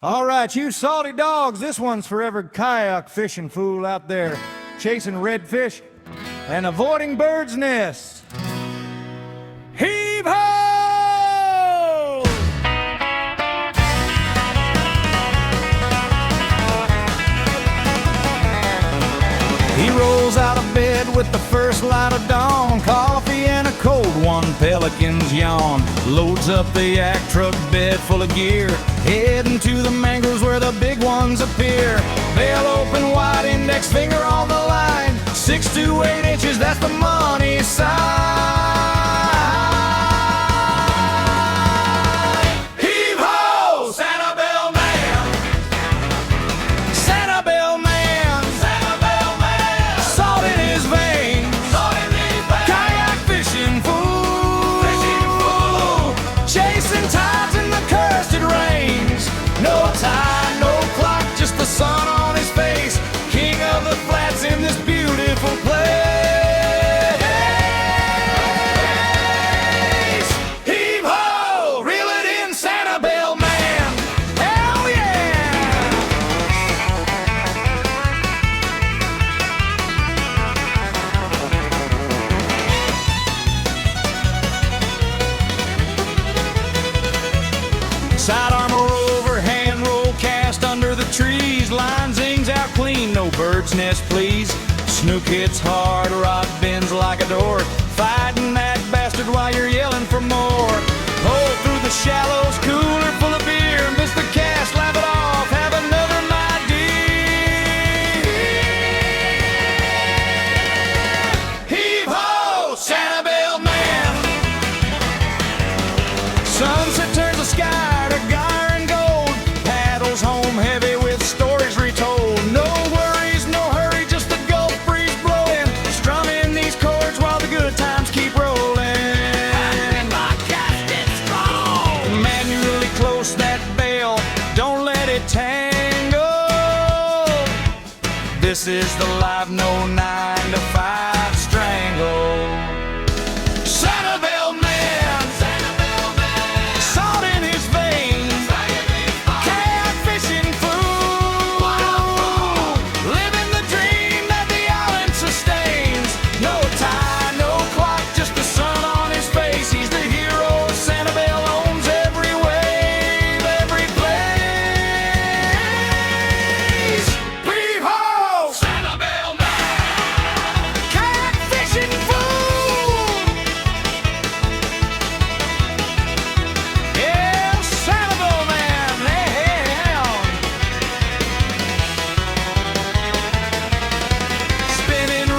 All right, you salty dogs, this one's for every kayak fishing fool out there chasing redfish and avoiding birds' nests. Heave ho! He rolls out of bed with the first light of dawn, coffee and a cold one, pelicans yawn. Loads up the yak truck bed full of gear, heading to the mangroves where the big ones appear. Bail open wide, index finger on the line, 6 to 8 inches, that's the money sign. Heave ho, Sanibel Man! Sanibel Man! Sanibel Man! Salt in his veins, salt in his veins. Kayak fishing fool, chasing tides in the cursed rains. No time, no clock, just the sun on his face. King of the flats in this beautiful place. Heave ho, reel it in, Sanibel Man. Hell yeah! Side armor over, hand roll cast under the trees. Line zings out clean, no bird's nest please. Snook hits hard, rod bends like a door. Fighting that bastard while you're yelling for more. Hold through the shallows, cooler full of beer. Miss the cast, laugh it off, have another my dear. Heave ho, Sanibel Man. Sunset turns the sky to iron gold. Paddles home heavy with stories retold. No worries, no hurry, just the Gulf breeze blowing. Strumming these chords while the good times keep rolling. My casket strong. Manually close that bail, don't let it tangle. This is the life, no night.